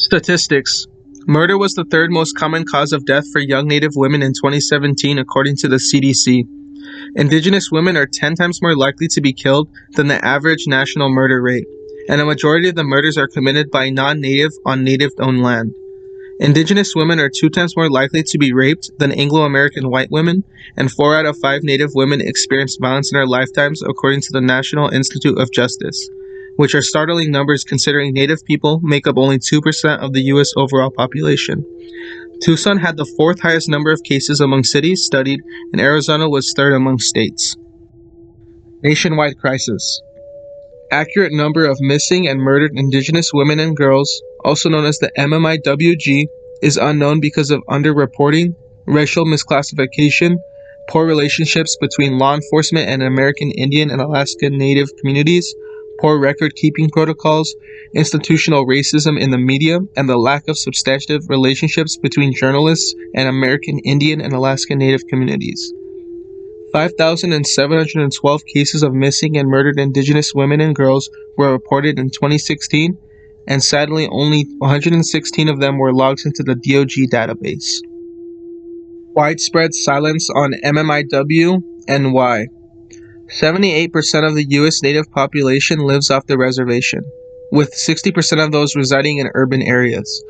Statistics. Murder was the third most common cause of death for young Native women in 2017, according to the CDC. Indigenous women are 10 times more likely to be killed than the average national murder rate, and a majority of the murders are committed by non-Native on Native-owned land. Indigenous women are 2 times more likely to be raped than Anglo-American white women, and 4 out of 5 Native women experience violence in their lifetimes, according to the National Institute of Justice, which are startling numbers considering Native people make up only 2% of the U.S. overall population. Tucson had the 4th highest number of cases among cities studied, and Arizona was 3rd among states. Nationwide crisis. Accurate number of missing and murdered Indigenous women and girls, also known as the MMIWG, is unknown because of underreporting, racial misclassification, poor relationships between law enforcement and American Indian and Alaska Native communities, poor record-keeping protocols, institutional racism in the media, and the lack of substantive relationships between journalists and American Indian and Alaska Native communities. 5,712 cases of missing and murdered Indigenous women and girls were reported in 2016, and sadly only 116 of them were logged into the DOG database. Widespread silence on MMIW and why. 78% of the U.S. Native population lives off the reservation, with 60% of those residing in urban areas.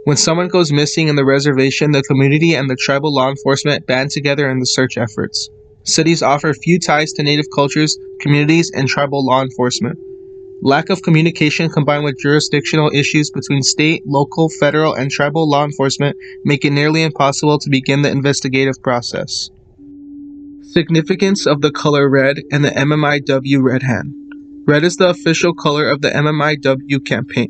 When someone goes missing in the reservation, the community and the tribal law enforcement band together in the search efforts. Cities offer few ties to Native cultures, communities, and tribal law enforcement. Lack of communication combined with jurisdictional issues between state, local, federal, and tribal law enforcement make it nearly impossible to begin the investigative process. Significance of the color red and the MMIW red hand. Red is the official color of the MMIW campaign.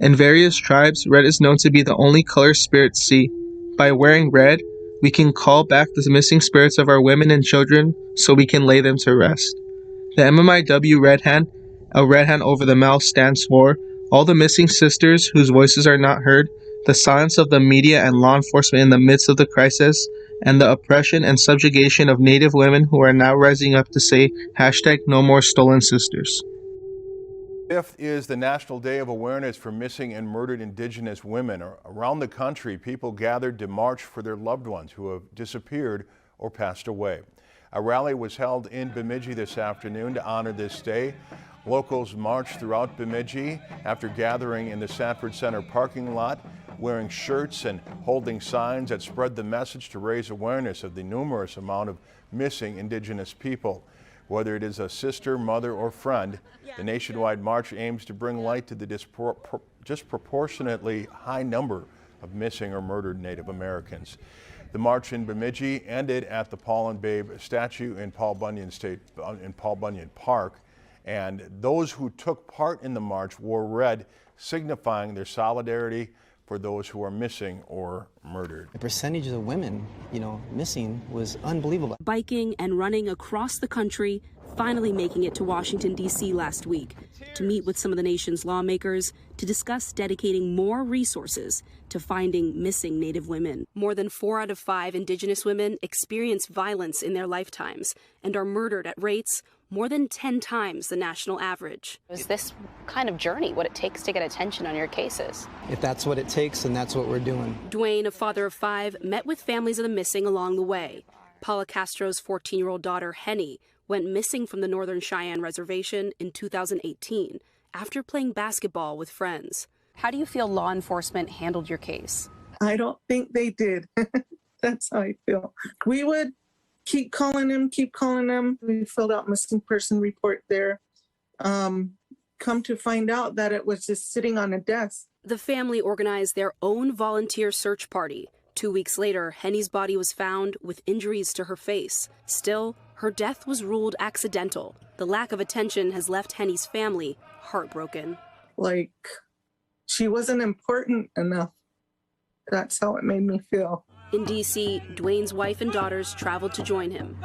In various tribes, red is known to be the only color spirits see. By wearing red, we can call back the missing spirits of our women and children so we can lay them to rest. The MMIW red hand, a red hand over the mouth, stands for all the missing sisters whose voices are not heard, the silence of the media and law enforcement in the midst of the crisis, and the oppression and subjugation of Native women who are now rising up to say #NoMoreStolenSisters. 5th is the National Day of Awareness for Missing and Murdered Indigenous Women. Around the country, people gathered to march for their loved ones who have disappeared or passed away. A rally was held in Bemidji this afternoon to honor this day. Locals marched throughout Bemidji after gathering in the Sanford Center parking lot, wearing shirts and holding signs that spread the message to raise awareness of the numerous amount of missing Indigenous people. Whether it is a sister, mother, or friend, the nationwide march aims to bring light to the disproportionately high number of missing or murdered Native Americans. The march in Bemidji ended at the Paul and Babe statue in Paul Bunyan Park, and those who took part in the march wore red, signifying their solidarity for those who are missing or murdered. The percentage of the women, missing was unbelievable. Biking and running across the country, finally making it to Washington, D.C. last week to meet with some of the nation's lawmakers to discuss dedicating more resources to finding missing Native women. More than 4 out of 5 Indigenous women experience violence in their lifetimes and are murdered at rates more than 10 times the national average. Is this kind of journey what it takes to get attention on your cases? If that's what it takes, then that's what we're doing. Dwayne, a father of 5, met with families of the missing along the way. Paula Castro's 14-year-old daughter, Henny, went missing from the Northern Cheyenne Reservation in 2018 after playing basketball with friends. How do you feel law enforcement handled your case? I don't think they did. That's how I feel. We would keep calling them. We filled out missing person report there. Come to find out that it was just sitting on a desk. The family organized their own volunteer search party. 2 weeks later, Henny's body was found with injuries to her face. Still, her death was ruled accidental. The lack of attention has left Henny's family heartbroken. Like, she wasn't important enough. That's how it made me feel. In D.C., Dwayne's wife and daughters traveled to join him.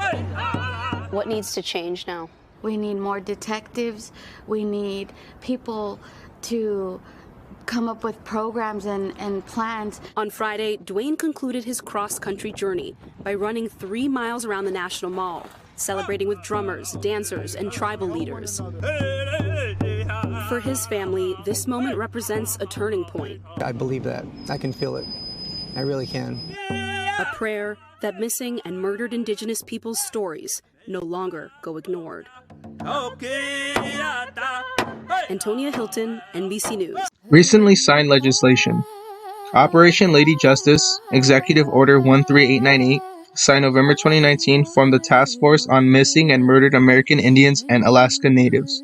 What needs to change now? We need more detectives. We need people to come up with programs and plans. On Friday, Dwayne concluded his cross-country journey by running 3 miles around the National Mall, celebrating with drummers, dancers, and tribal leaders. For his family, this moment represents a turning point. I believe that. I can feel it. I really can. A prayer that missing and murdered Indigenous people's stories no longer go ignored. Antonia Hilton, NBC News. Recently signed legislation. Operation Lady Justice, Executive Order 13898, signed November 2019, formed the Task Force on Missing and Murdered American Indians and Alaska Natives.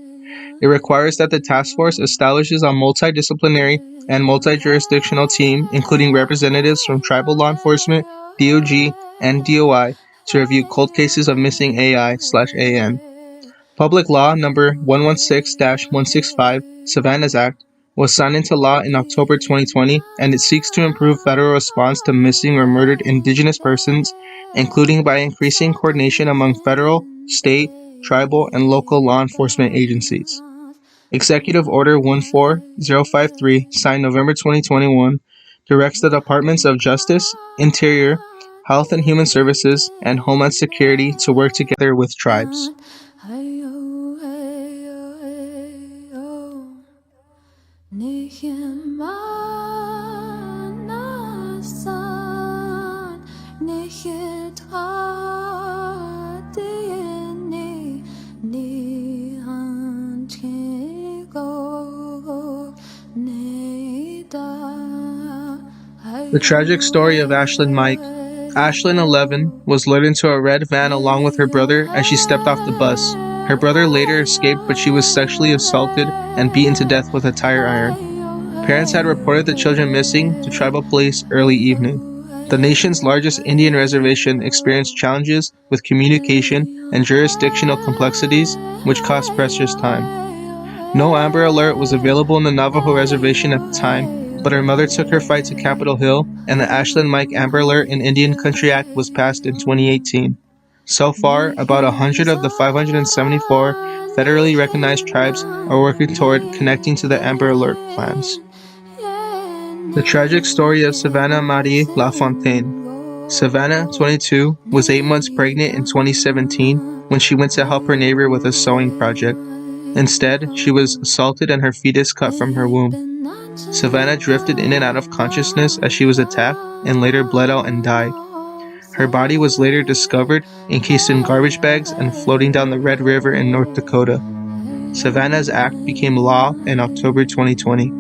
It requires that the task force establishes a multidisciplinary and multi-jurisdictional team, including representatives from tribal law enforcement, DOG, and DOI, to review cold cases of missing AI/AN. Public Law Number 116-165, Savannah's Act, was signed into law in October 2020, and it seeks to improve federal response to missing or murdered Indigenous persons, including by increasing coordination among federal, state, tribal, and local law enforcement agencies. Executive Order 14053, signed November 2021, directs the Departments of Justice, Interior, Health and Human Services, and Homeland Security to work together with tribes. The tragic story of Ashlyn Mike. Ashlyn, 11, was lured into a red van along with her brother as she stepped off the bus. Her brother later escaped, but she was sexually assaulted and beaten to death with a tire iron. Parents had reported the children missing to tribal police early evening. The nation's largest Indian reservation experienced challenges with communication and jurisdictional complexities, which cost precious time. No Amber Alert was available in the Navajo reservation at the time, but her mother took her fight to Capitol Hill, and the Ashlyn Mike Amber Alert in Indian Country Act was passed in 2018. So far, about 100 of the 574 federally recognized tribes are working toward connecting to the Amber Alert plans. The tragic story of Savannah Marie LaFontaine. Savannah, 22, was 8 months pregnant in 2017 when she went to help her neighbor with a sewing project. Instead, she was assaulted and her fetus cut from her womb. Savannah drifted in and out of consciousness as she was attacked and later bled out and died. Her body was later discovered, encased in garbage bags and floating down the Red River in North Dakota. Savannah's Act became law in October 2020.